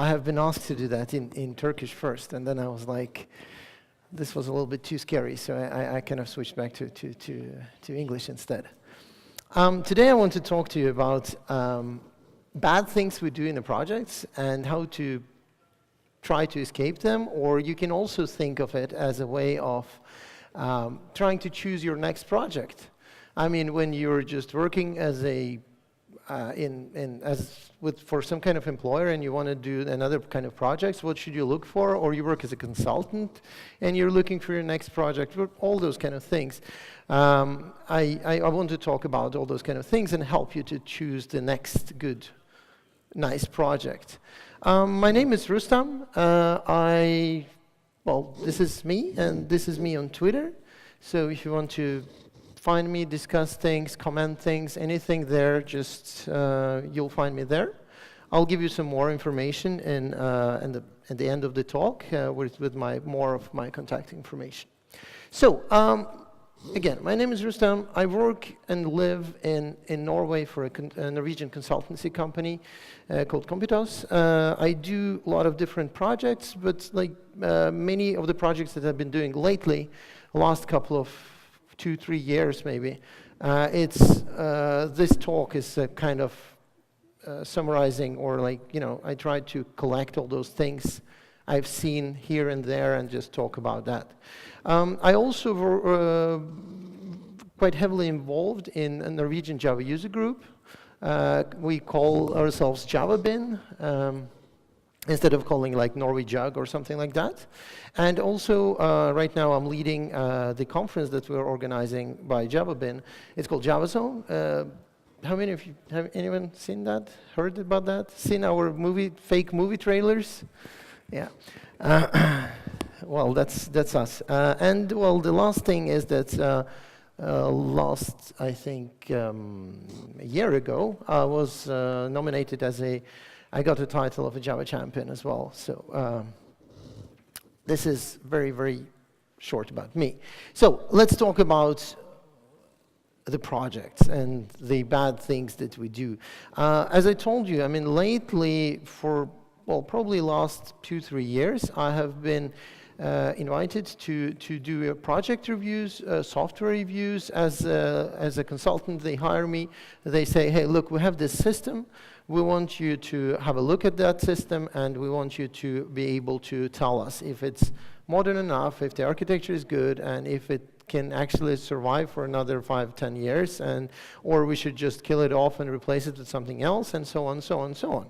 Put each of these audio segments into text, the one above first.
I have been asked to do that in Turkish first, and then I was like, this was a little bit too scary, so I kind of switched back to English instead. Today I want to talk to you about bad things we do in the projects and how to try to escape them, or you can also think of it as a way of trying to choose your next project. I mean, when you're just working as a for some kind of employer and you want to do another kind of projects, what should you look for? Or you work as a consultant and you're looking for your next project, all those kind of things. I want to talk about all those kind of things and help you to choose the next good, nice project. My name is Rustam. Well, this is me, and this is me on Twitter. So if you want to find me, discuss things, comment things, anything there, just you'll find me there. I'll give you some more information at the end of the talk with more of my contact information. So again, my name is Rustam. I work and live in Norway for a Norwegian consultancy company called Computas. I do a lot of different projects, but like many of the projects that I've been doing lately, last couple of 2-3 years maybe, this talk is kind of summarizing, or like, you know, I try to collect all those things I've seen here and there and just talk about that. I also were quite heavily involved in a Norwegian Java user group. We call ourselves JavaBin, instead of calling like NorweJug or something like that. And also, right now I'm leading the conference that we're organizing by JavaBin. It's called JavaZone. How many of you, have anyone seen that, heard about that? Seen our fake movie trailers? Yeah. Well, that's us. And well, the last thing is that I think, a year ago, I was nominated as I got the title of a Java champion as well. So this is very, very short about me. So let's talk about the projects and the bad things that we do. As I told you, I mean, lately for, well, probably last 2-3 years, I have been invited to do project reviews, software reviews. As a consultant, they hire me. They say, hey, look, we have this system. We want you to have a look at that system, and we want you to be able to tell us if it's modern enough, if the architecture is good, and if it can actually survive for another 5-10 years, or we should just kill it off and replace it with something else, and so on, so on, so on.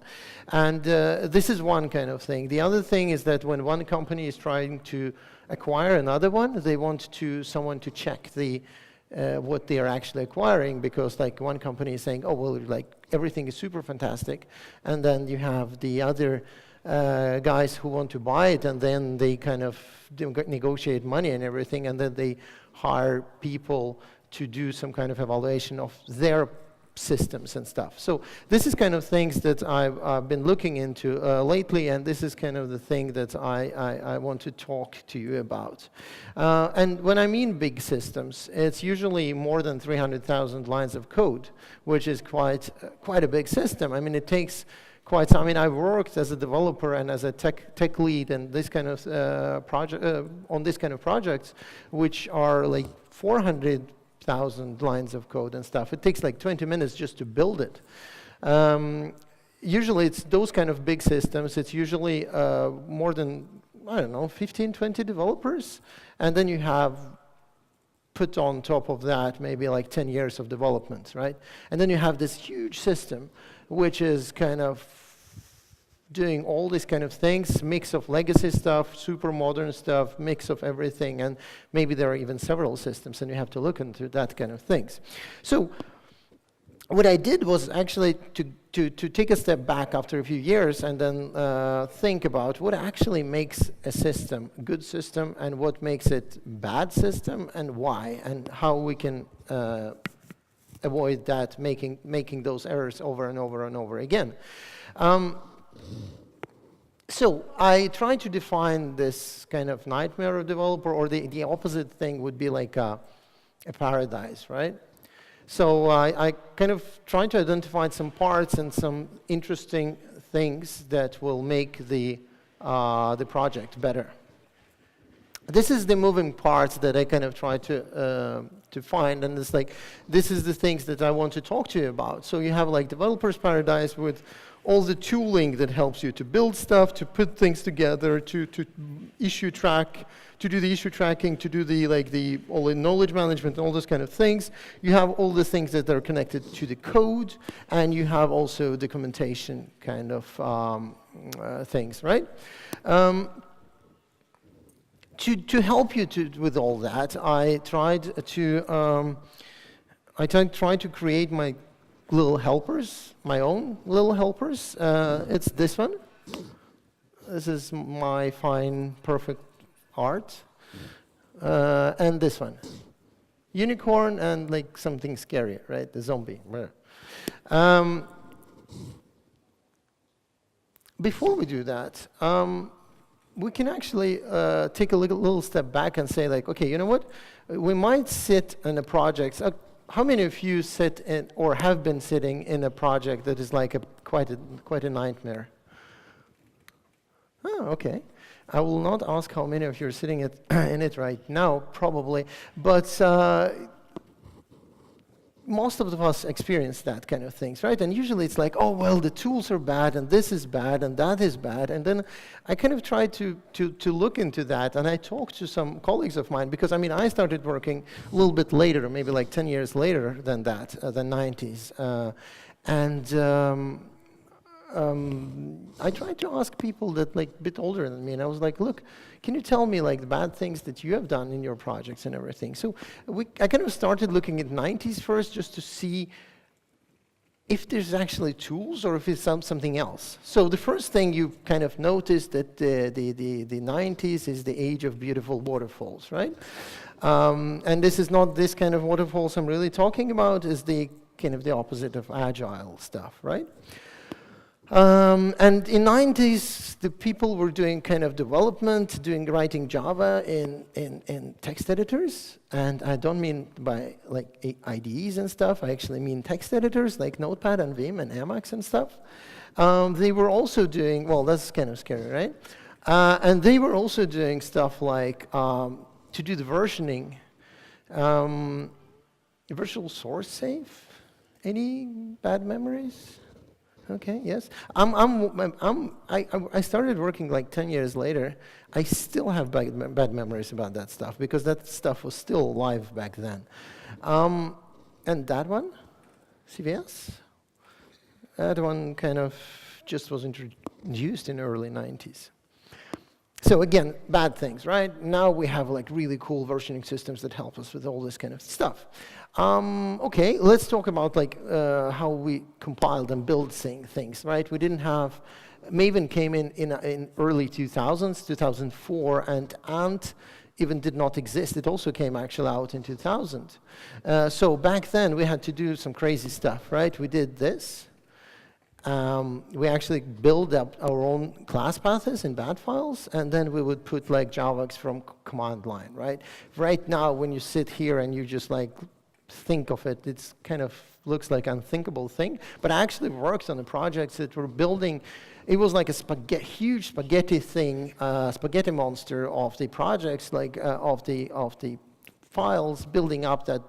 And this is one kind of thing. The other thing is that when one company is trying to acquire another one, they want someone to check what they are actually acquiring, because like one company is saying, oh, well, like everything is super fantastic, and then you have the other guys who want to buy it, and then they kind of negotiate money and everything, and then they hire people to do some kind of evaluation of their systems and stuff. So this is kind of things that I've been looking into lately, and this is kind of the thing that I want to talk to you about. And when I mean big systems, it's usually more than 300,000 lines of code, which is quite a big system. I mean, it takes quite some. I mean, I worked as a developer and as a tech lead and this kind of on this kind of projects, which are like 400,000 lines of code and stuff. It takes like 20 minutes just to build it. Usually it's those kind of big systems. It's usually more than, I don't know, 15, 20 developers. And then you have put on top of that maybe like 10 years of development, right? And then you have this huge system, which is kind of doing all these kind of things, mix of legacy stuff, super modern stuff, mix of everything, and maybe there are even several systems, and you have to look into that kind of things. So what I did was actually to take a step back after a few years and then think about what actually makes a system a good system and what makes it bad system and why, and how we can avoid that, making those errors over and over and over again. So I try to define this kind of nightmare of developer, or the opposite thing would be like a paradise, right? So I kind of try to identify some parts and some interesting things that will make the project better. This is the moving parts that I kind of try to find, and it's like, this is the things that I want to talk to you about. So you have like developer's paradise with all the tooling that helps you to build stuff, to put things together, to issue track, to do the issue tracking, to do all the knowledge management, all those kind of things. You have all the things that are connected to the code, and you have also documentation kind of things, right? To help you with all that, I tried to create my little helpers, my own little helpers. It's this one. This is my fine, perfect art. And this one. Unicorn and like something scary, right? The zombie. Before we do that, we can actually take a little step back and say like, okay, you know what? We might sit in a project. How many of you sit in or have been sitting in a project that is like quite a nightmare? Oh, okay. I will not ask how many of you are sitting in it right now, probably, but most of us experience that kind of things, right? And usually it's like, oh, well, the tools are bad, and this is bad, and that is bad. And then I kind of tried to look into that, and I talked to some colleagues of mine, because, I mean, I started working a little bit later, maybe like 10 years later than that, the 90s. I tried to ask people that like a bit older than me, and I was like, look, can you tell me like the bad things that you have done in your projects and everything? So I kind of started looking at 90s first, just to see if there's actually tools or if it's something else. So the first thing you kind of noticed that the 90s is the age of beautiful waterfalls, right? And this is not this kind of waterfalls I'm really talking about, is the kind of the opposite of agile stuff, right? And in 90s, the people were doing kind of development, writing Java in text editors. And I don't mean by like IDEs and stuff. I actually mean text editors like Notepad and Vim and Emacs and stuff. They were also doing, well, that's kind of scary, right? And they were also doing stuff like to do the versioning. Virtual source save? Any bad memories? Okay, yes. I started working like 10 years later. I still have bad memories about that stuff, because that stuff was still live back then. And that one, CVS, that one kind of just was introduced in the early 90s. So again, bad things, right? Now we have like really cool versioning systems that help us with all this kind of stuff. Okay, let's talk about like how we compiled and built things, right? We didn't have, Maven came in early 2000s, 2004, and Ant even did not exist. It also came actually out in 2000. So back then we had to do some crazy stuff, right? We did this. We actually build up our own class paths in bat files, and then we would put like JavaX from command line, right? Right now, when you sit here and you just like think of it, it's kind of looks like an unthinkable thing, but I actually worked on the projects that were building. It was like a huge spaghetti thing, spaghetti monster of the projects, like of the files, building up that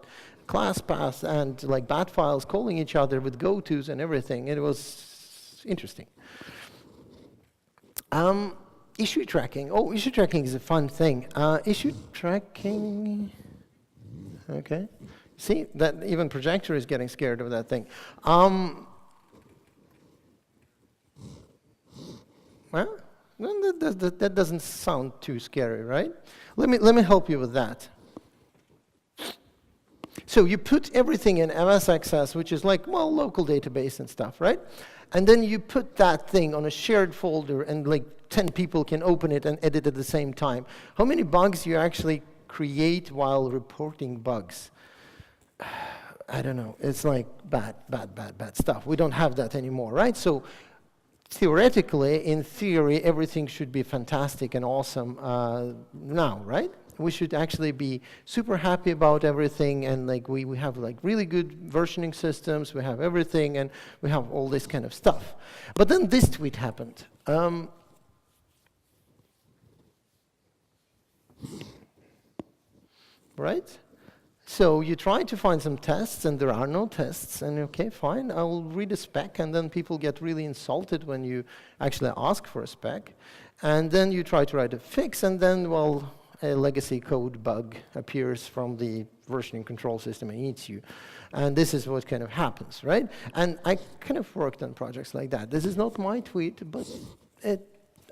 class path and like bat files calling each other with go-tos and everything. It was interesting. Issue tracking. Oh, issue tracking is a fun thing. Issue tracking. Okay. See, that even projector is getting scared of that thing. Well, that doesn't sound too scary, right? Let me help you with that. So you put everything in MS Access, which is like, well, local database and stuff, right? And then you put that thing on a shared folder, and like 10 people can open it and edit at the same time. How many bugs you actually create while reporting bugs? I don't know. It's like bad stuff. We don't have that anymore, right? So theoretically, in theory, everything should be fantastic and awesome now, right? we should actually be super happy about everything, and like we have like really good versioning systems, we have everything, and we have all this kind of stuff. But then this tweet happened. Right? So you try to find some tests, and there are no tests, and okay, fine, I will read a spec, and then people get really insulted when you actually ask for a spec. And then you try to write a fix, and then, well, a legacy code bug appears from the versioning control system and eats you. And this is what kind of happens, right? And I kind of worked on projects like that. This is not my tweet, but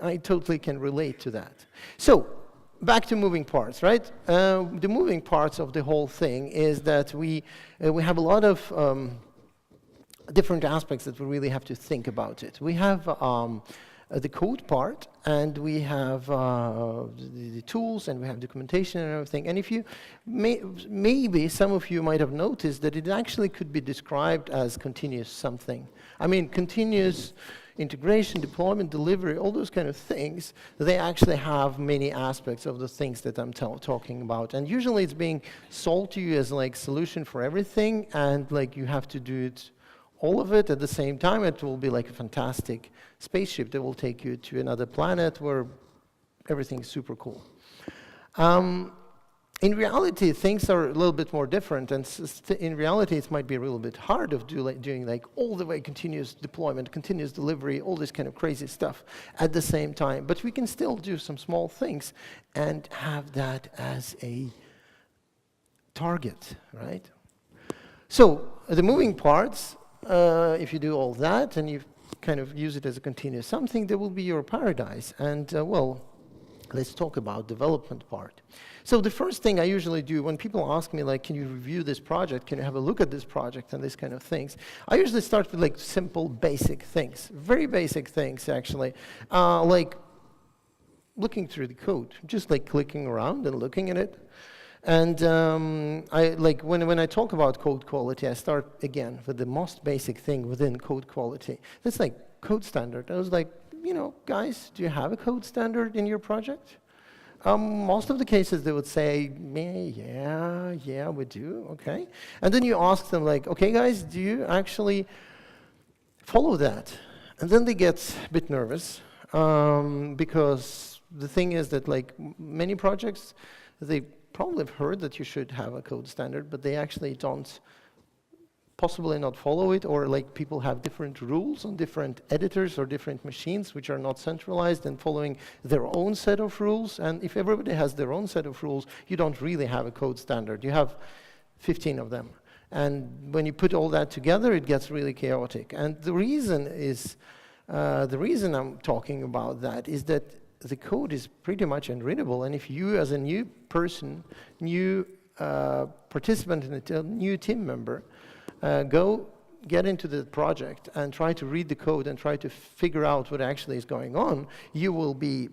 I totally can relate to that. So, back to moving parts, right? The moving parts of the whole thing is that we have a lot of different aspects that we really have to think about it. We have the code part, and we have the tools, and we have documentation and everything. And if you, maybe some of you might have noticed that it actually could be described as continuous something. I mean, continuous integration, deployment, delivery, all those kind of things, they actually have many aspects of the things that I'm talking about. And usually it's being sold to you as like solution for everything, and like you have to do it, all of it at the same time. It will be like a fantastic spaceship that will take you to another planet where everything's super cool. In reality, things are a little bit more different, and in reality, it might be a little bit hard of doing like all the way continuous deployment, continuous delivery, all this kind of crazy stuff at the same time. But we can still do some small things and have that as a target, right? So the moving parts, if you do all that and you kind of use it as a continuous something, there will be your paradise. And well, let's talk about development part. So the first thing I usually do when people ask me, like, can you review this project? Can you have a look at this project and this kind of things? I usually start with like simple, basic things, very basic things actually, like looking through the code, just like clicking around and looking at it. And I like when I talk about code quality, I start again with the most basic thing within code quality. That's like code standard. I was like, you know, guys, do you have a code standard in your project? Most of the cases they would say, yeah, we do, okay. And then you ask them like, okay guys, do you actually follow that? And then they get a bit nervous, because the thing is that like many projects, they probably have heard that you should have a code standard, but they actually don't possibly not follow it, or like people have different rules on different editors or different machines which are not centralized and following their own set of rules. And if everybody has their own set of rules, you don't really have a code standard. You have 15 of them. And when you put all that together, it gets really chaotic. And the reason is, the reason I'm talking about that is that the code is pretty much unreadable. And if you as a new person, new participant in a new team member, go get into the project and try to read the code and try to figure out what actually is going on, you will be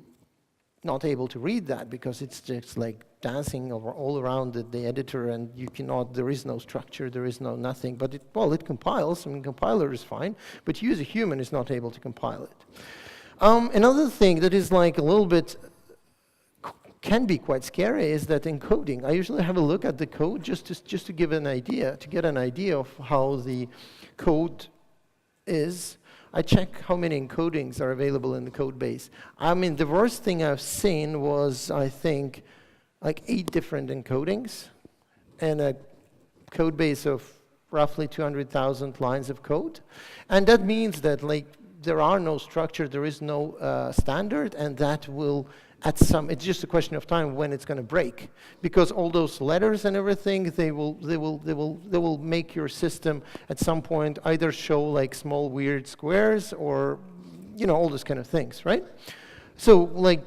not able to read that because it's just like dancing over all around the editor, and you cannot, there is no structure, there is no nothing, but it, well, it compiles. I mean, compiler is fine, but you as a human is not able to compile it. Another thing that is like a little bit can be quite scary is that encoding. I usually have a look at the code just to give an idea, to get an idea of how the code is. I check how many encodings are available in the code base. I mean, the worst thing I've seen was, I think, like 8 different encodings and a code base of roughly 200,000 lines of code. And that means that like there are no structure, there is no standard, and that will it's just a question of time when it's going to break, because all those letters and everything, they will make your system at some point either show like small weird squares or, you know, all those kind of things, right? So like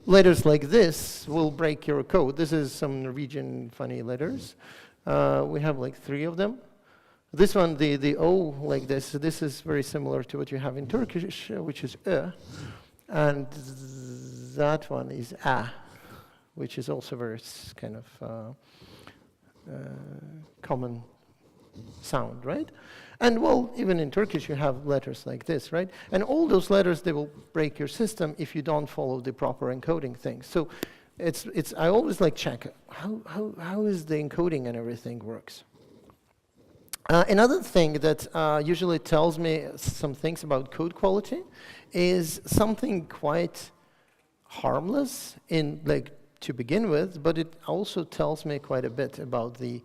letters like this will break your code. This is some Norwegian funny letters. We have like 3 of them. This one, the O like this is very similar to what you have in Turkish, which is Ö. And that one is A, which is also very kind of common sound, right? And well, even in Turkish you have letters like this, right? And all those letters, they will break your system if you don't follow the proper encoding thing. So I always like check how is the encoding and everything works. Another thing that usually tells me some things about code quality is something quite harmless in to begin with, but it also tells me quite a bit about the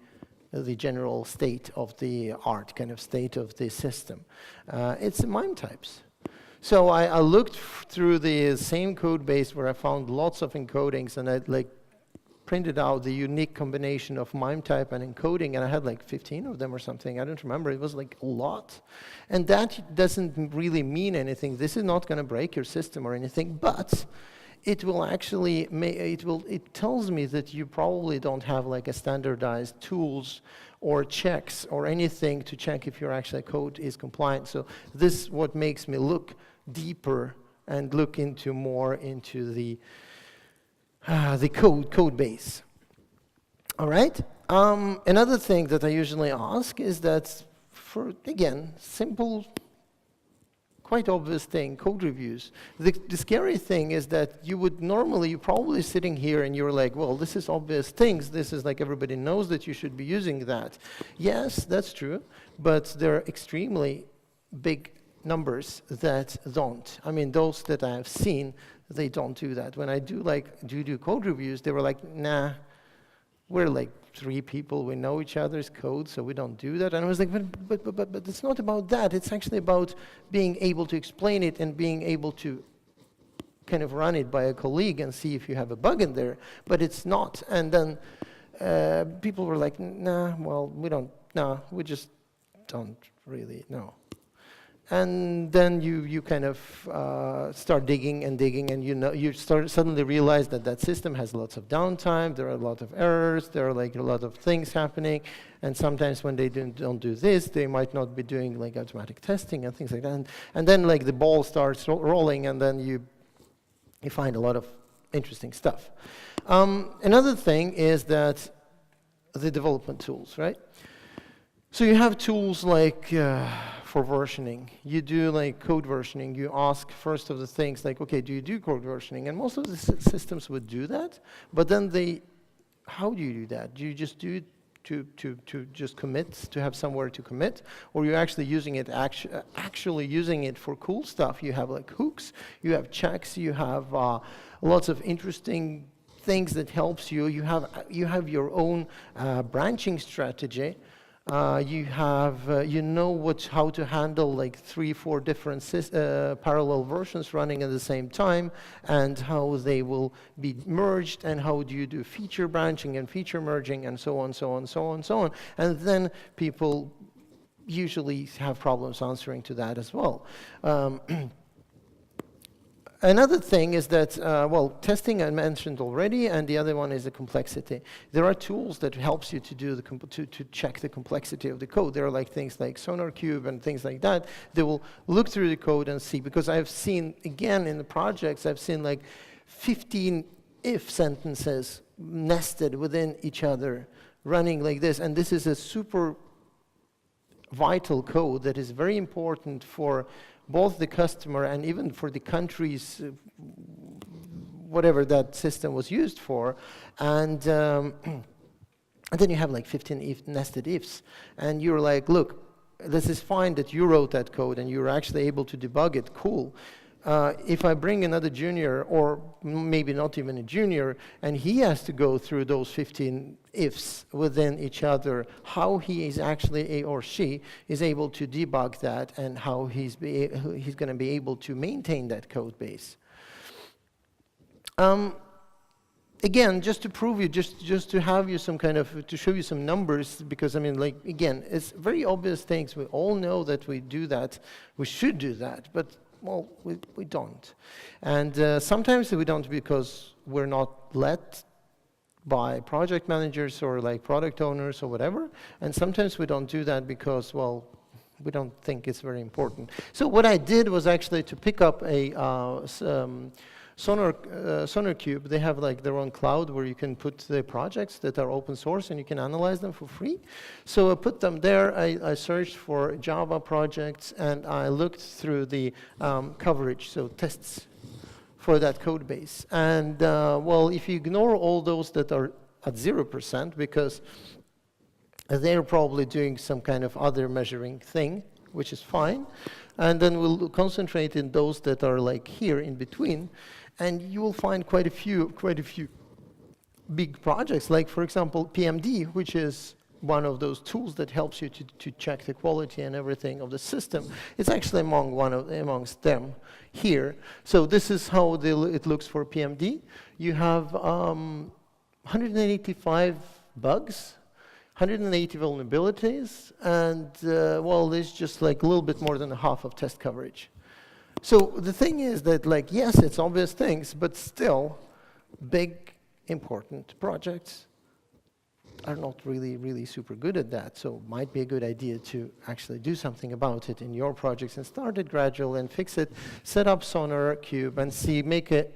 general state of the art, kind of state of the system. It's MIME types. So I looked through the same code base where I found lots of encodings, and I printed out the unique combination of MIME type and encoding, and I had 15 of them or something. I don't remember. It was a lot. And that doesn't really mean anything. This is not going to break your system or anything, but it will actually, it tells me that you probably don't have a standardized tools or checks or anything to check if your actual code is compliant. So this is what makes me look deeper and look more into the code base. All right. Another thing that I usually ask is that for, again, simple, quite obvious thing, code reviews. The scary thing is that you're probably sitting here and you're like, well, this is obvious things. This is everybody knows that you should be using that. Yes, that's true, but there are extremely big numbers that don't. I mean, those that I have seen, they don't do that. When I do code reviews, they were like, nah, we're 3 people, we know each other's code, so we don't do that. And I was like, but it's not about that. It's actually about being able to explain it and being able to kind of run it by a colleague and see if you have a bug in there, but it's not. And then people were like, nah, well, we just don't really know. And then you kind of start digging, and you suddenly realize that system has lots of downtime, there are a lot of errors, there are a lot of things happening, and sometimes when they don't do this, they might not be doing automatic testing and things like that. And then the ball starts rolling, and then you find a lot of interesting stuff. Another thing is that the development tools, right? So you have tools for versioning. You do code versioning. You ask first of the things okay, do you do code versioning? And most of the systems would do that, but then how do you do that? Do you just do it to just commit, to have somewhere to commit, or you're actually using it actually using it for cool stuff? You have hooks, you have checks, you have lots of interesting things that helps you. You have your own branching strategy. You have, how to handle 3, 4 different parallel versions running at the same time, and how they will be merged, and how do you do feature branching and feature merging, and so on, so on, so on, so on. And then people usually have problems answering to that as well. Another thing is that, testing I mentioned already, and the other one is the complexity. There are tools that helps you to do to check the complexity of the code. There are things like SonarQube and things like that. They will look through the code and see, because I've seen, again, in the projects, I've seen 15 if sentences nested within each other, running like this, and this is a super vital code that is very important for both the customer and even for the countries, whatever that system was used for. And then you have 15 nested ifs. And you're like, look, this is fine that you wrote that code and you're actually able to debug it, cool. If I bring another junior, or maybe not even a junior, and he has to go through those 15 ifs within each other, how he is actually, or she, is able to debug that, and how he's going to be able to maintain that code base. Again, just to prove you, just to have you some kind of, to show you some numbers, because I mean, again, it's very obvious things. We all know that we do that, we should do that, but well, we don't. And sometimes we don't because we're not let by project managers or product owners or whatever. And sometimes we don't do that because, well, we don't think it's very important. So what I did was actually to pick up a SonarQube. They have their own cloud where you can put the projects that are open source and you can analyze them for free. So I put them there. I searched for Java projects and I looked through the coverage, so tests for that code base. And well, if you ignore all those that are at 0%, because they're probably doing some kind of other measuring thing, which is fine. And then we'll concentrate in those that are like here in between. And you will find quite a few big projects, like for example, PMD, which is one of those tools that helps you to check the quality and everything of the system. It's actually amongst them here. So this is how it looks for PMD. You have 185 bugs, 180 vulnerabilities, and well, there's just like a little bit more than half of test coverage. So the thing is that, like, yes, it's obvious things, but still, big, important projects are not really super good at that. So it might be a good idea to actually do something about it in your projects and start it gradual and fix it. Set up Sonar Cube and see, make a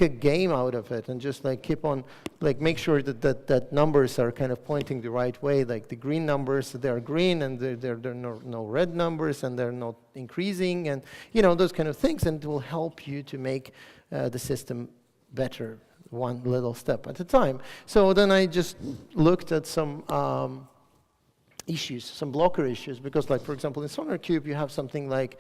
game out of it, and just like keep on, like make sure that numbers are kind of pointing the right way. Like the green numbers, they're green, and there are no red numbers, and they're not increasing, and those kind of things, and it will help you to make the system better, one little step at a time. So then I just looked at some issues, some blocker issues, because like for example in Sonar Cube you have something like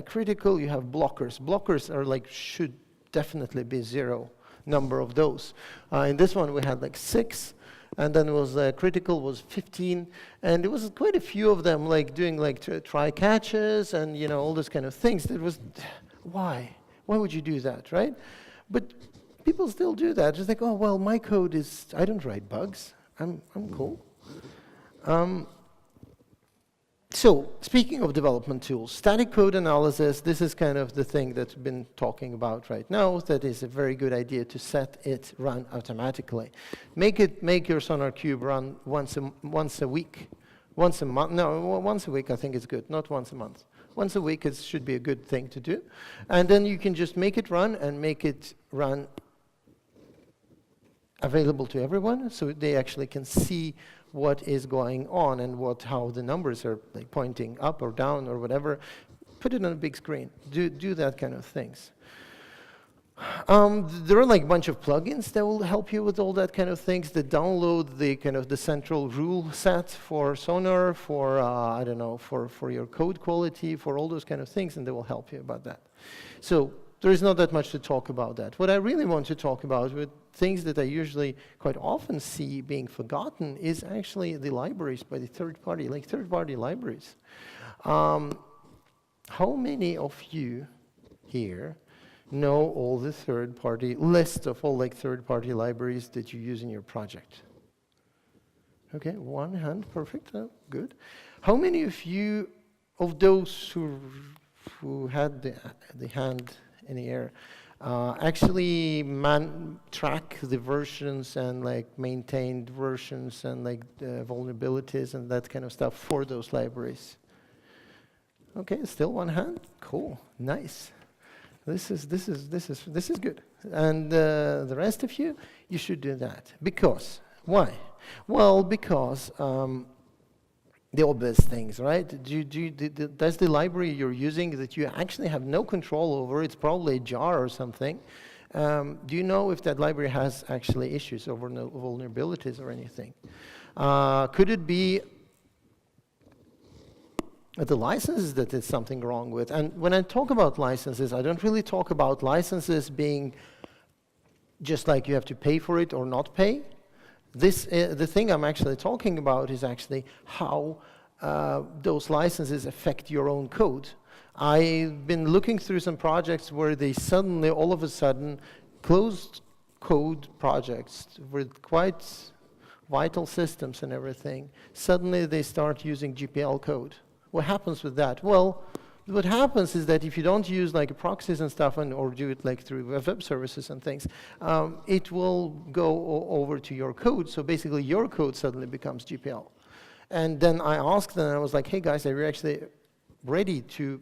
critical, you have blockers. Blockers are like should definitely be 0 number of those. In this one we had like 6, and then it was critical was 15, and it was quite a few of them like doing like try catches and all those kind of things. It was, why would you do that, right? But people still do that. It's like, oh well, my code is, I don't write bugs, I'm cool. So, speaking of development tools, static code analysis, this is kind of the thing that's been talking about right now. That is a very good idea to set it run automatically. Make your Sonar Cube run once a week, once a month. No, once a week I think is good, not once a month. Once a week should be a good thing to do. And then you can just make it run and make it run available to everyone, so they actually can see what is going on and how the numbers are like pointing up or down or whatever. Put it on a big screen. Do that kind of things. There are like a bunch of plugins that will help you with all that kind of things. That download the kind of the central rule set for Sonar, for I don't know, for your code quality, for all those kind of things, and they will help you about that. So there is not that much to talk about that. What I really want to talk about with things that I usually quite often see being forgotten is actually the libraries by the third party, like third-party libraries. How many of you here know all the third-party list of all like third-party libraries that you use in your project? Okay, one hand, perfect, good. How many of you, of those who had the hand in the air, actually track the versions and like maintained versions and like vulnerabilities and that kind of stuff for those libraries? Okay, still one hand. Cool, nice. This is good. And the rest of you should do that. Because why? Well, because the obvious things, right? Does the library you're using that you actually have no control over, it's probably a jar or something, do you know if that library has actually issues or vulnerabilities or anything? Could it be the licenses that there's something wrong with? And when I talk about licenses, I don't really talk about licenses being just like you have to pay for it or not pay. The thing I'm actually talking about is actually how those licenses affect your own code. I've been looking through some projects where they suddenly, all of a sudden, closed code projects with quite vital systems and everything, suddenly they start using GPL code. What happens with that? Well, what happens is that if you don't use like proxies and stuff or do it like through web services and things, it will go over to your code. So basically your code suddenly becomes GPL. And then I asked them, I was like, hey guys, are you actually ready to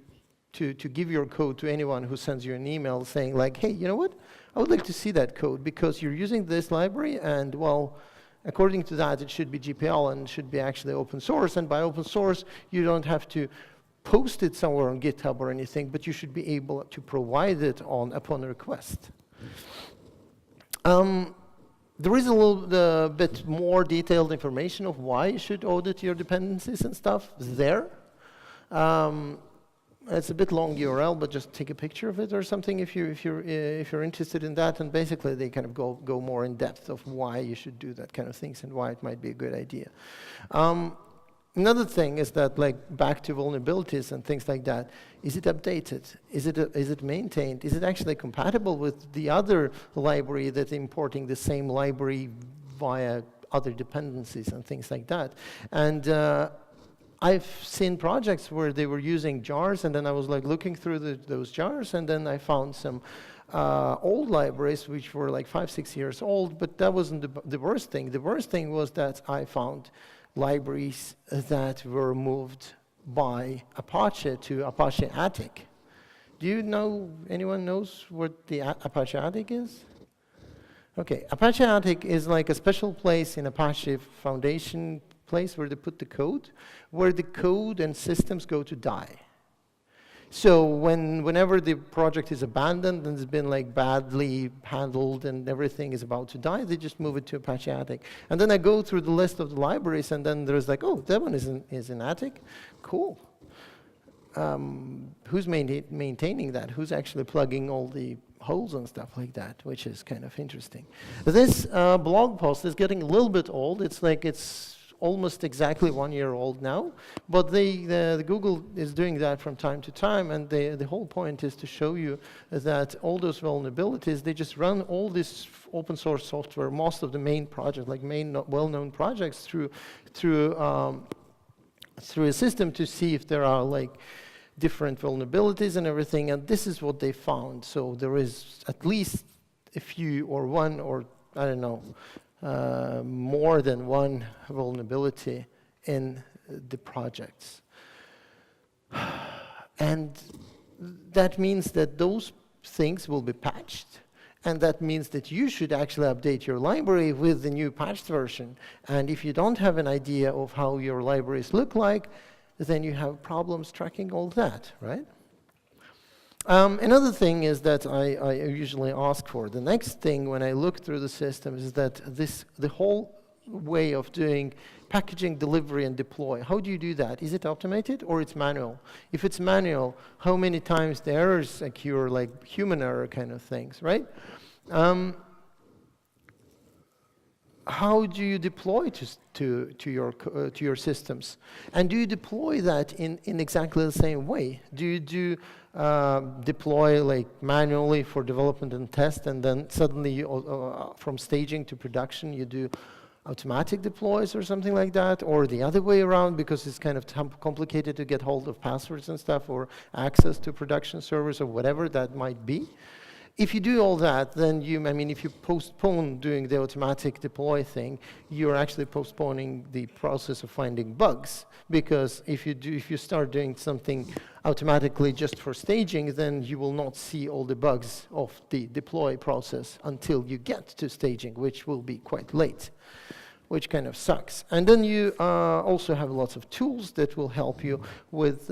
give your code to anyone who sends you an email saying like, hey, you know what? I would like to see that code because you're using this library and well, according to that, it should be GPL and should be actually open source. And by open source, you don't have to post it somewhere on GitHub or anything, but you should be able to provide it upon request. There is a little bit more detailed information of why you should audit your dependencies and stuff there. It's a bit long URL, but just take a picture of it or something if you're interested in that. And basically, they kind of go more in depth of why you should do that kind of things and why it might be a good idea. Another thing is that, like, back to vulnerabilities and things like that. Is it updated? Is it maintained? Is it actually compatible with the other library that's importing the same library via other dependencies and things like that? And I've seen projects where they were using jars, and then I was like looking through those jars, and then I found some old libraries which were like 5-6 years old, but that wasn't the worst thing. The worst thing was that I found libraries that were moved by Apache to Apache Attic. Do you know, anyone knows what the Apache Attic is? Okay, Apache Attic is like a special place in Apache Foundation place where they put the code, where the code and systems go to die. So whenever the project is abandoned and it's been like badly handled and everything is about to die, they just move it to Apache Attic. And then I go through the list of the libraries, and then there's like, oh, that one is in Attic? Cool. Who's maintaining that? Who's actually plugging all the holes and stuff like that, which is kind of interesting. This blog post is getting a little bit old. It's almost exactly 1 year old now, but the Google is doing that from time to time, and the whole point is to show you that all those vulnerabilities, they just run all this open source software, most of the main projects, like main well-known projects, through a system to see if there are like different vulnerabilities and everything, and this is what they found. So there is at least a few or one or I don't know, more than one vulnerability in the projects. And that means that those things will be patched, and that means that you should actually update your library with the new patched version. And if you don't have an idea of how your libraries look like, then you have problems tracking all that, right? Another thing is that I usually ask for. The next thing when I look through the system is that the whole way of doing packaging, delivery, and deploy, how do you do that? Is it automated or it's manual? If it's manual, how many times the errors occur, like human error kind of things, right? How do you deploy to your systems? And do you deploy that in exactly the same way? Do you deploy like manually for development and test, and then suddenly from staging to production you do automatic deploys or something like that, or the other way around because it's kind of complicated to get hold of passwords and stuff, or access to production servers or whatever that might be? If you do all that, then if you postpone doing the automatic deploy thing, you're actually postponing the process of finding bugs. Because if you start doing something automatically just for staging, then you will not see all the bugs of the deploy process until you get to staging, which will be quite late, which kind of sucks. And then you also have lots of tools that will help you with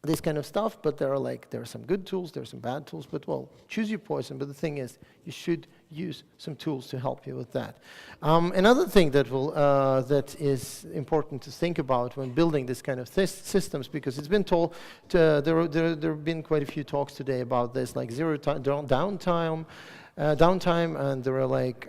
this kind of stuff, but there are some good tools, there are some bad tools, but well, choose your poison. But the thing is, you should use some tools to help you with that. Another thing that is important to think about when building this kind of systems, because it's been told, there have been quite a few talks today about this, like zero downtime, and there are like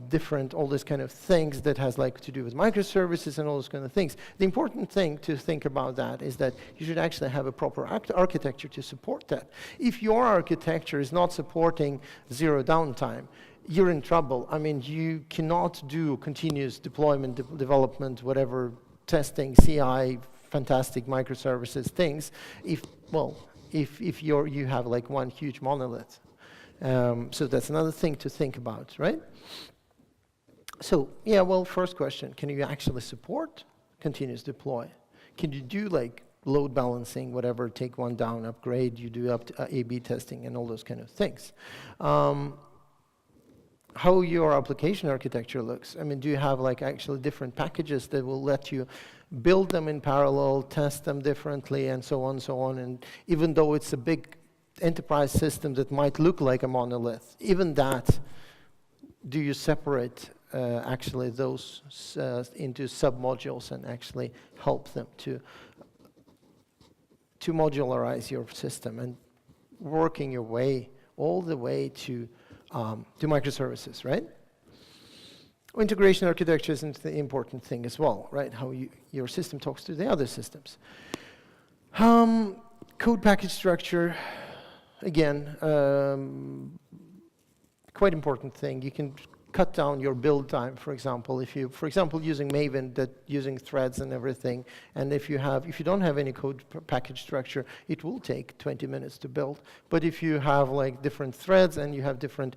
different, all this kind of things that has like to do with microservices and all those kind of things. The important thing to think about that is that you should actually have a proper architecture to support that. If your architecture is not supporting zero downtime, you're in trouble. I mean, you cannot do continuous deployment, development, whatever, testing, CI, fantastic microservices things, if you have like one huge monolith. So that's another thing to think about, right? So, yeah, well, first question, can you actually support continuous deploy? Can you do like load balancing, whatever, take one down, upgrade, you do up to A/B testing and all those kind of things? How your application architecture looks. I mean, do you have like actually different packages that will let you build them in parallel, test them differently, and so on and so on. And even though it's a big enterprise system that might look like a monolith, even that, do you separate actually those into sub-modules and actually help them to modularize your system and working your way all the way to microservices, right? Integration architecture is an important thing as well, right? How your system talks to the other systems. Code package structure, again, quite important thing. You can cut down your build time, for example, if you, for example, using Maven, that using threads and everything, and if you don't have any code package structure, it will take 20 minutes to build. But if you have like different threads and you have different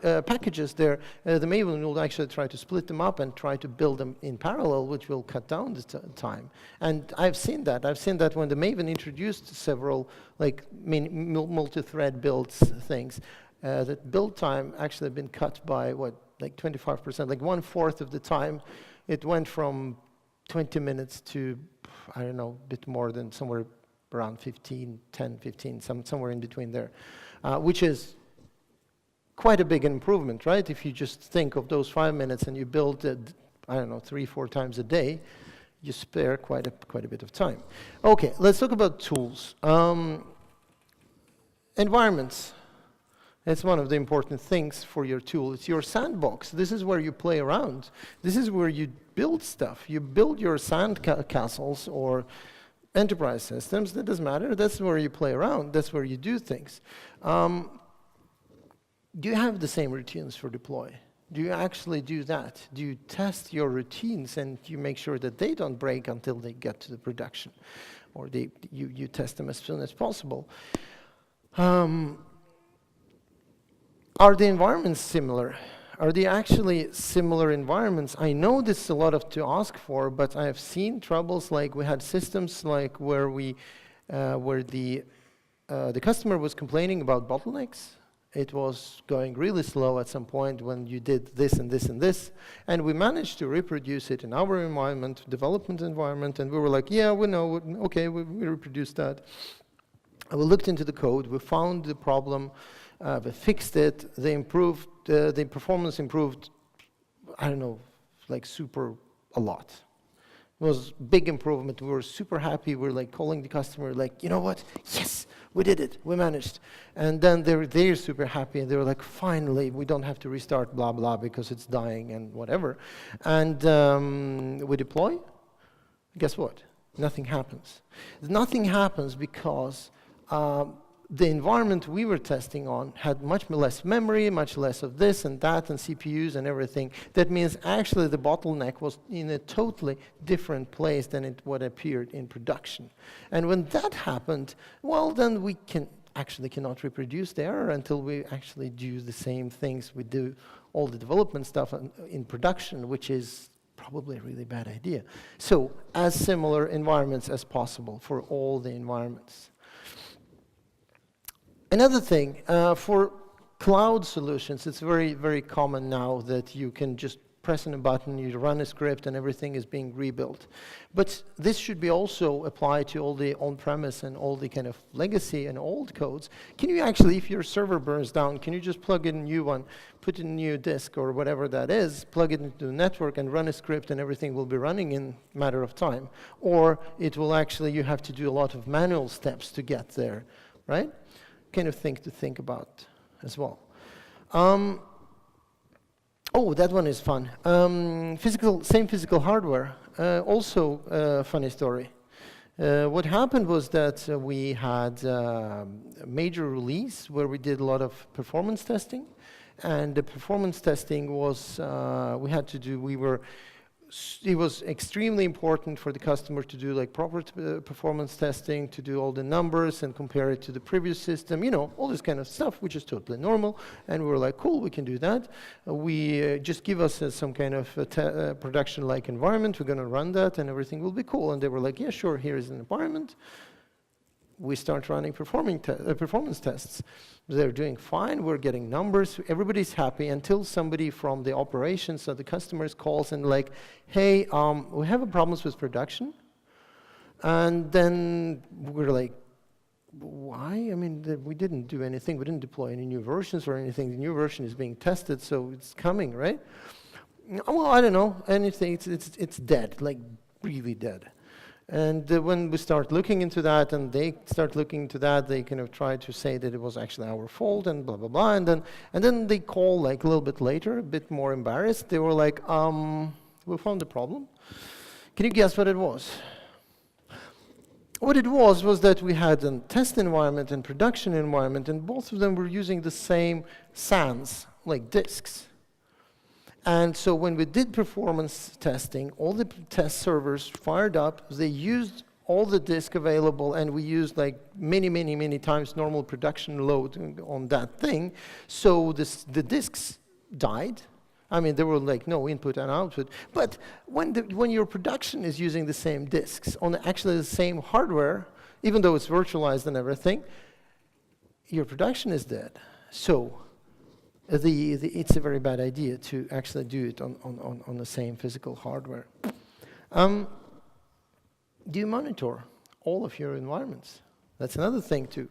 packages there, the Maven will actually try to split them up and try to build them in parallel, which will cut down the time. And I've seen that. I've seen that when the Maven introduced several like multi-thread builds things, that build time actually been cut by what, like 25%, like 1/4 of the time. It went from 20 minutes to, I don't know, a bit more than somewhere around 10, 15, somewhere in between there, which is quite a big improvement, right? If you just think of those 5 minutes and you build, I don't know, 3-4 times a day, you spare quite a bit of time. Okay, let's talk about tools. Environments. That's one of the important things for your tool. It's your sandbox. This is where you play around. This is where you build stuff. You build your sand castles or enterprise systems. That doesn't matter. That's where you play around. That's where you do things. Do you have the same routines for deploy? Do you actually do that? Do you test your routines and you make sure that they don't break until they get to the production? Or you test them as soon as possible? Are the environments similar? Are they actually similar environments? I know this is a lot to ask for, but I have seen troubles like we had systems like where the customer was complaining about bottlenecks. It was going really slow at some point when you did this and this and this, and we managed to reproduce it in our environment, development environment, and we were like, yeah, we know, okay, we reproduced that. And we looked into the code, we found the problem, we fixed it, they improved, the performance improved, I don't know, like super a lot. It was big improvement, we were super happy, we were like calling the customer like, you know what, yes, we did it, we managed. And then they're super happy and they were like, finally, we don't have to restart blah blah because it's dying and whatever. And we deploy, guess what, nothing happens. Nothing happens because the environment we were testing on had much less memory, much less of this and that and CPUs and everything. That means actually the bottleneck was in a totally different place than it would appeared in production. And when that happened, well, then we cannot reproduce the error until we actually do the same things we do all the development stuff in production, which is probably a really bad idea. So as similar environments as possible for all the environments. Another thing, for cloud solutions, it's very, very common now that you can just press on a button, you run a script, and everything is being rebuilt. But this should be also applied to all the on-premise and all the kind of legacy and old codes. Can you actually, if your server burns down, can you just plug in a new one, put in a new disk or whatever that is, plug it into the network and run a script and everything will be running in a matter of time? Or it will actually, you have to do a lot of manual steps to get there, right? Kind of thing to think about as well. Oh, that one is fun. Same physical hardware. Also a funny story. What happened was that we had a major release where we did a lot of performance testing. And the performance testing was, it was extremely important for the customer to do like proper performance testing, to do all the numbers and compare it to the previous system, you know, all this kind of stuff, which is totally normal. And we were like, cool, we can do that. Just give us some kind of production-like environment. We're going to run that and everything will be cool. And they were like, yeah, sure, here is an environment. we start running performance tests. They're doing fine, we're getting numbers, everybody's happy until somebody from the operations or the customers calls and like, hey, we have a problems with production. And then we're like, why? I mean, we didn't do anything. We didn't deploy any new versions or anything. The new version is being tested, so it's coming, right? Well, I don't know. Anything, it's dead, like really dead. And when we start looking into that, and they start looking into that, they kind of try to say that it was actually our fault, and blah blah blah. And then they call like a little bit later, a bit more embarrassed. They were like, "We found the problem. Can you guess what it was?" What it was that we had a test environment and production environment, and both of them were using the same SANs, like disks. And so when we did performance testing, all the test servers fired up, they used all the disk available, and we used like many times normal production load on that thing. So the disks died. I mean, there were like no input and output. But when your production is using the same disks on actually the same hardware, even though it's virtualized and everything, your production is dead. So it's a very bad idea to actually do it on the same physical hardware. Do you monitor all of your environments? That's another thing to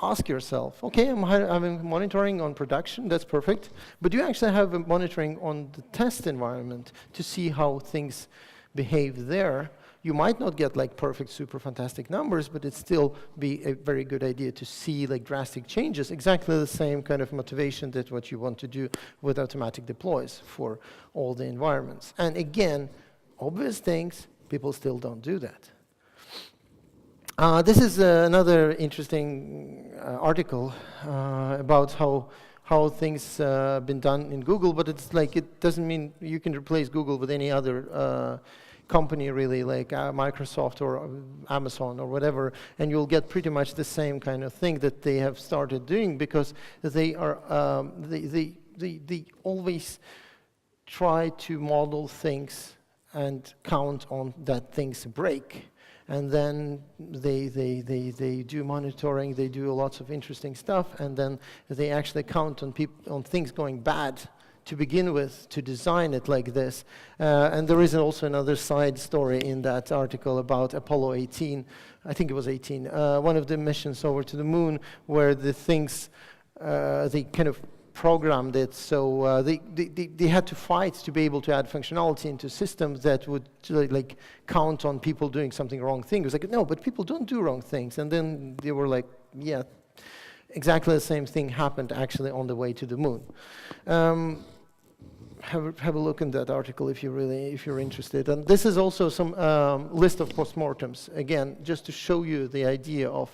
ask yourself. Okay, I'm monitoring on production, that's perfect. But do you actually have a monitoring on the test environment to see how things behave there? You might not get like perfect, super fantastic numbers, but it'd still be a very good idea to see like drastic changes, exactly the same kind of motivation that what you want to do with automatic deploys for all the environments. And again, obvious things, people still don't do that. This is another interesting article about how things been done in Google, but it's like it doesn't mean you can replace Google with any other company really, like Microsoft or Amazon or whatever, and you'll get pretty much the same kind of thing that they have started doing, because they are they always try to model things and count on that things break. And then they do monitoring, they do lots of interesting stuff, and then they actually count on things going bad to begin with, to design it like this. And there is also another side story in that article about Apollo 18, I think it was 18, one of the missions over to the moon, where the things, they kind of programmed it, so they had to fight to be able to add functionality into systems that would like count on people doing something wrong thing. It was like, no, but people don't do wrong things. And then they were like, yeah, exactly the same thing happened actually on the way to the moon. Have a look in that article if you're interested. And this is also some list of postmortems, again, just to show you the idea of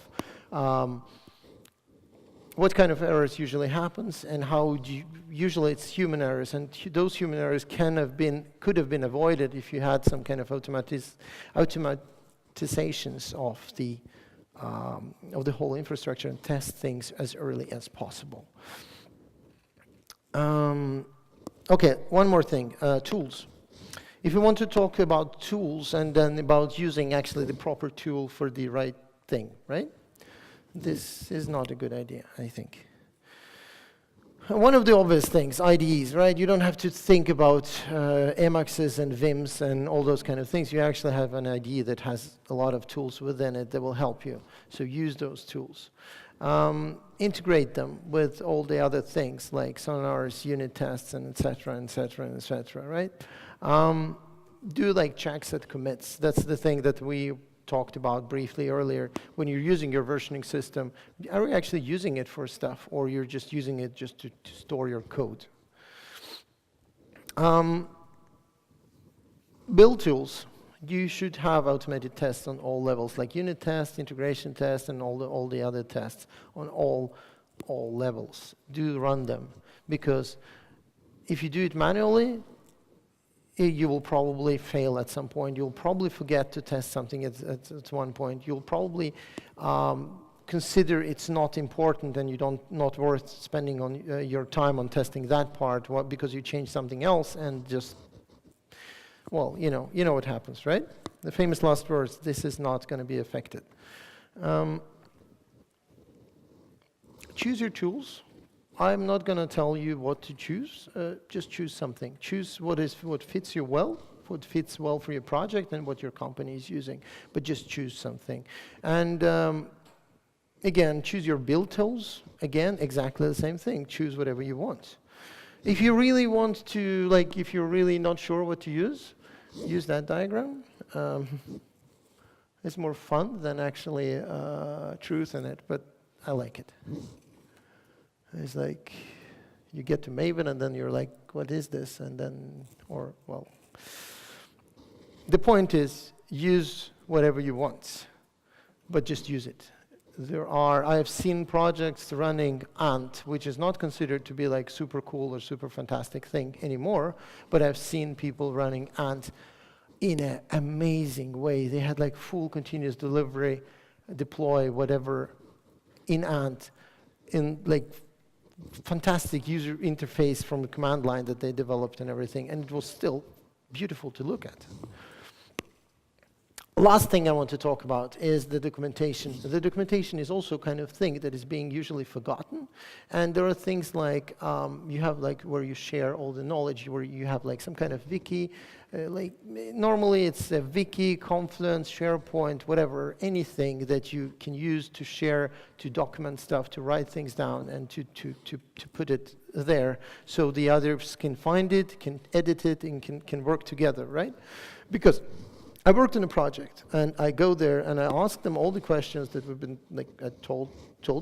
what kind of errors usually happens, and how usually it's human errors, and those human errors could have been avoided if you had some kind of automatizations of the whole infrastructure and test things as early as possible. Okay, one more thing, tools. If you want to talk about tools and then about using actually the proper tool for the right thing, right? This is not a good idea, I think. One of the obvious things, IDEs, right? You don't have to think about Emacs and Vims and all those kind of things. You actually have an IDE that has a lot of tools within it that will help you. So use those tools. Integrate them with all the other things like sonars, unit tests, and et cetera, right? Do like checks at commits. That's the thing that we talked about briefly earlier. When you're using your versioning system, are you actually using it for stuff, or you're just using it just to store your code? Build tools. You should have automated tests on all levels, like unit tests, integration tests, and all the other tests on all levels. Do run them, because if you do it manually, you will probably fail at some point. You'll probably forget to test something at one point. You'll probably consider it's not important, and not worth spending on your time on testing that part because you changed something else and just, well, you know what happens, right? The famous last words, this is not going to be affected. Choose your tools. I'm not going to tell you what to choose. Just choose something. Choose what fits you well, what fits well for your project and what your company is using. But just choose something. And again, choose your build tools. Again, exactly the same thing. Choose whatever you want. If you really want to, like, if you're really not sure what to use that diagram. It's more fun than actually truth in it, but I like it. It's like you get to Maven and then you're like, what is this? And then, or, well, the point is use whatever you want, but just use it. I have seen projects running Ant, which is not considered to be like super cool or super fantastic thing anymore, but I've seen people running Ant in an amazing way. They had like full continuous delivery, deploy, whatever, in Ant, in like fantastic user interface from the command line that they developed and everything, and it was still beautiful to look at. Last thing I want to talk about is the documentation. The documentation is also kind of thing that is being usually forgotten, and there are things like you have like where you share all the knowledge, where you have like some kind of wiki. Like normally it's a wiki, Confluence, SharePoint, whatever, anything that you can use to share, to document stuff, to write things down, and to put it there so the others can find it, can edit it, and can work together, right? Because I worked on a project, and I go there and I ask them all the questions that we've been like I told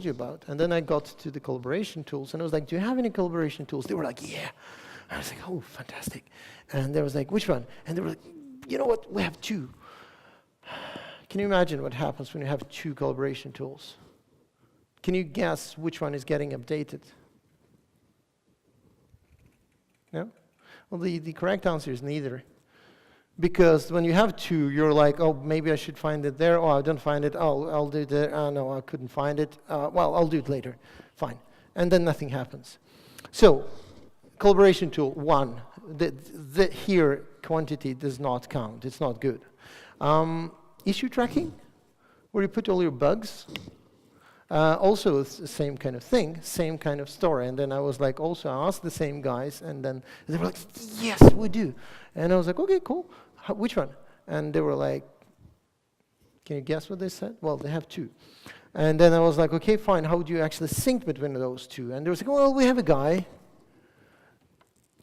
you about, and then I got to the collaboration tools, and I was like, "Do you have any collaboration tools?" They were like, "Yeah." I was like, "Oh, fantastic!" And they was like, "Which one?" And they were like, "You know what? We have two." Can you imagine what happens when you have two collaboration tools? Can you guess which one is getting updated? No? Well, the correct answer is neither. Because when you have two, you're like, oh, maybe I should find it there. Oh, I don't find it. Oh, I'll do it there. Oh, no, I couldn't find it. Well, I'll do it later. Fine. And then nothing happens. So, collaboration tool, one. Here, quantity does not count. It's not good. Issue tracking, where you put all your bugs. Also, it's the same kind of thing, same kind of story. And then I was like, also, I asked the same guys, and then they were like, yes, we do. And I was like, okay, cool. Which one? And they were like, can you guess what they said? Well, they have two. And then I was like, okay, fine. How do you actually sync between those two? And they were like, well, we have a guy.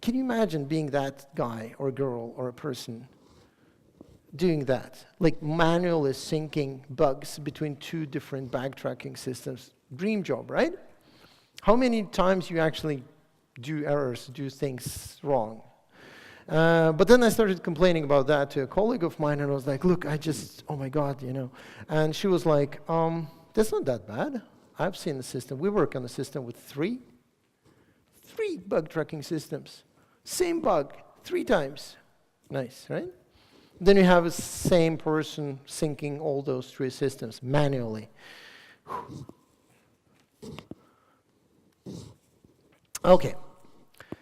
Can you imagine being that guy or girl or a person doing that? Like manually syncing bugs between two different backtracking systems. Dream job, right? How many times you actually do errors, do things wrong? But then I started complaining about that to a colleague of mine, and I was like, look, oh my God, you know. And she was like, that's not that bad. I've seen the system. We work on a system with three bug tracking systems. Same bug, 3 times. Nice, right? Then you have a same person syncing all those 3 systems manually. Okay.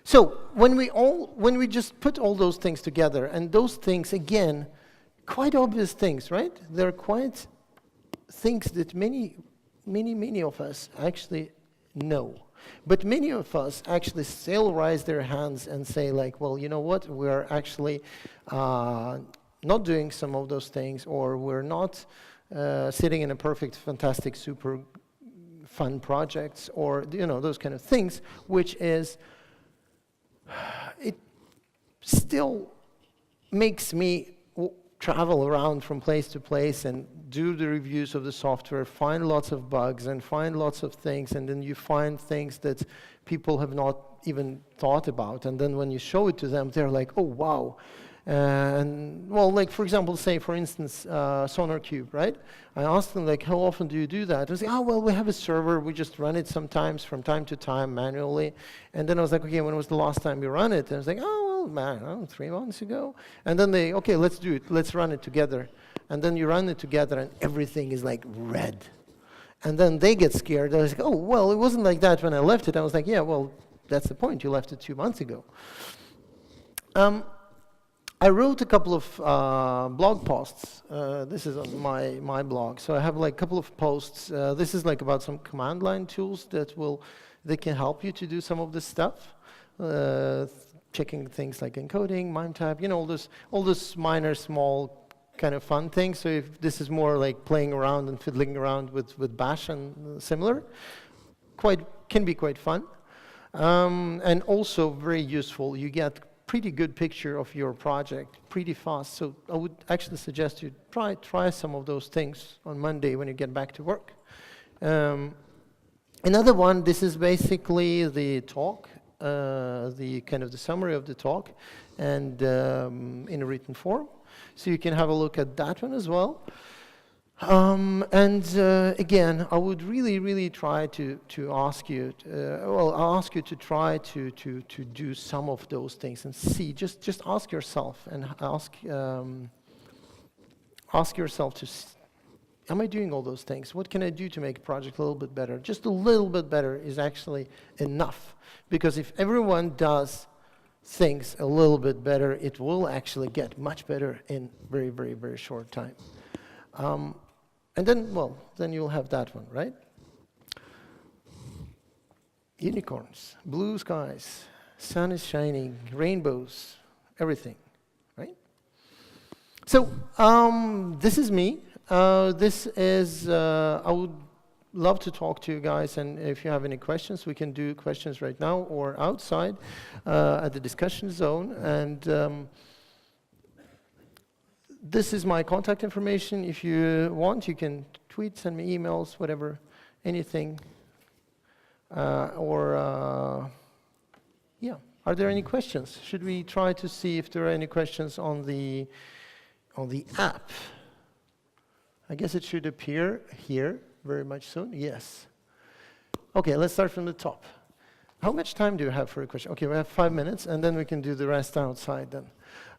So when we just put all those things together, and those things, again, quite obvious things, right? They're quite things that many of us actually know. But many of us actually still raise their hands and say like, well, you know what? We're actually not doing some of those things, or we're not sitting in a perfect, fantastic, super fun projects, or you know, those kind of things, which is, it still makes me travel around from place to place and do the reviews of the software, find lots of bugs and find lots of things, and then you find things that people have not even thought about, and then when you show it to them, they're like, oh wow. And well, like for example, say for instance, SonarQube, right? I asked them like, how often do you do that? I was like, oh well, we have a server, we just run it sometimes from time to time manually. And then I was like, okay, when was the last time you run it? And I was like, oh well, man, 3 months ago. And then they, okay, let's do it, let's run it together. And then you run it together and everything is like red. And then they get scared. I was like, oh well, it wasn't like that when I left it. I was like, yeah, well, that's the point, you left it 2 months ago. I wrote a couple of blog posts. This is on my blog. So I have like a couple of posts. This is like about some command line tools that can help you to do some of this stuff. Checking things like encoding, MIME Type, you know, all this minor, small kind of fun things. So if this is more like playing around and fiddling around with Bash and similar, can be quite fun. And also very useful. You get pretty good picture of your project pretty fast. So I would actually suggest you try some of those things on Monday when you get back to work. Another one, this is basically the talk, the kind of the summary of the talk, and in a written form. So you can have a look at that one as well. Again, I would really try to ask you, I'll ask you to try to do some of those things and see, just ask yourself and ask yourself to, am I doing all those things? What can I do to make a project a little bit better? Just a little bit better is actually enough, because if everyone does things a little bit better, it will actually get much better in very short time. And then, well, then you'll have that one, right? Unicorns, blue skies, sun is shining, rainbows, everything, right? So, this is me. This is, I would love to talk to you guys, and if you have any questions, we can do questions right now or outside at the discussion zone. And this is my contact information. If you want, you can tweet, send me emails, whatever, anything. Yeah. Are there any questions? Should we try to see if there are any questions on the app? I guess it should appear here very much soon. Yes. Okay, let's start from the top. How much time do you have for a question? Okay, we have 5 minutes, and then we can do the rest outside then.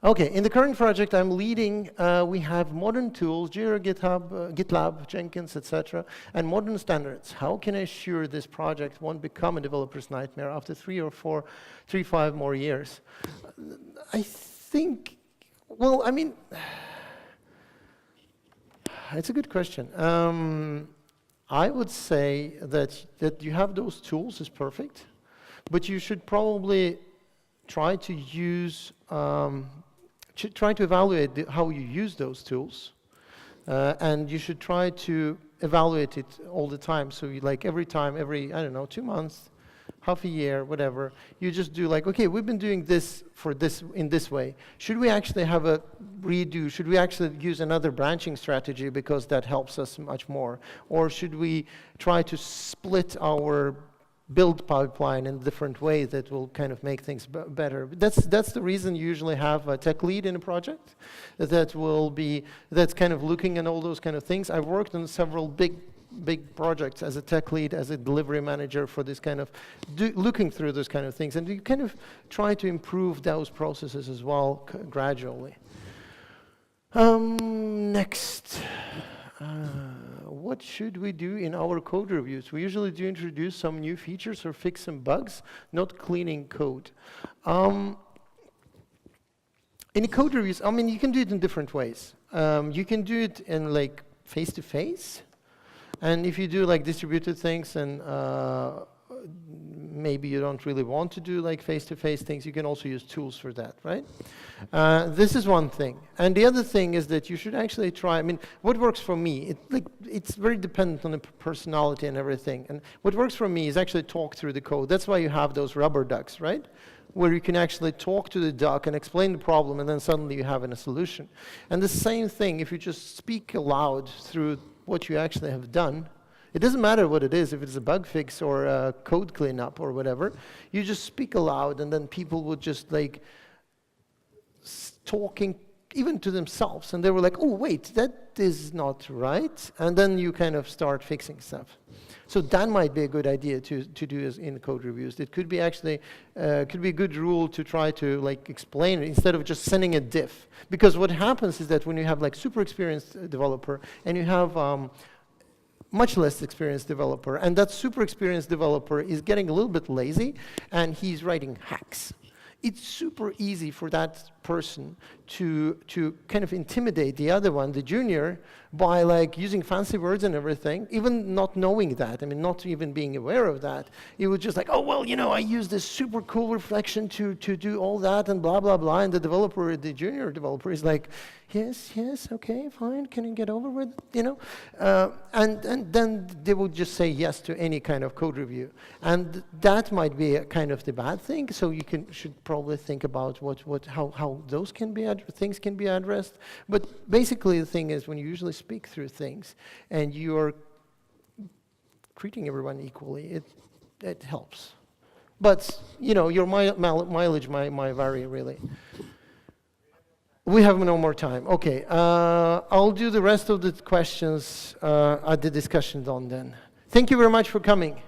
Okay, in the current project I'm leading, we have modern tools, Jira, GitHub, GitLab, Jenkins, etc., and modern standards. How can I assure this project won't become a developer's nightmare after 5 more years? I think, well, I mean, it's a good question. I would say that you have those tools is perfect, but you should probably try to use, try to evaluate how you use those tools, and you should try to evaluate it all the time. So you, like every time, I don't know, 2 months, half a year, whatever, you just do like, okay, we've been doing this in this way. Should we actually have a redo? Should we actually use another branching strategy because that helps us much more? Or should we try to split our build pipeline in a different way that will kind of make things better? That's the reason you usually have a tech lead in a project that's kind of looking at all those kind of things. I've worked on several big projects as a tech lead, as a delivery manager for this kind of, looking through those kind of things, and you kind of try to improve those processes as well gradually. Next. What should we do in our code reviews? We usually do introduce some new features or fix some bugs, not cleaning code. In code reviews, I mean, you can do it in different ways. You can do it in like face-to-face. And if you do like distributed things and maybe you don't really want to do like face-to-face things, you can also use tools for that, right? This is one thing. And the other thing is that you should actually try, I mean, what works for me, it's very dependent on the personality and everything. And what works for me is actually talk through the code. That's why you have those rubber ducks, right? Where you can actually talk to the duck and explain the problem, and then suddenly you have a solution. And the same thing, if you just speak aloud through what you actually have done, it doesn't matter what it is, if it's a bug fix or a code cleanup or whatever, you just speak aloud, and then people would just like talking even to themselves, and they were like, oh wait, that is not right, and then you kind of start fixing stuff. So that might be a good idea to do as in code reviews. It could be actually, could be a good rule to try to like explain it instead of just sending a diff. Because what happens is that when you have like super experienced developer and you have much less experienced developer, and that super experienced developer is getting a little bit lazy and he's writing hacks. it's super easy for that person to kind of intimidate the other one, the junior, by like using fancy words and everything, even not knowing that, I mean, not even being aware of that. It was just like, oh, well, you know, I use this super cool reflection to do all that and blah, blah, blah. And the developer, the junior developer is like, yes, okay, fine, can you get over with it, you know? And then they would just say yes to any kind of code review. And that might be a kind of the bad thing, so you should probably think about how those things can be addressed. But basically the thing is, when you usually speak through things and you're treating everyone equally, it helps. But, you know, your mileage might vary, really. We have no more time. Okay, I'll do the rest of the questions at the discussion done then. Thank you very much for coming.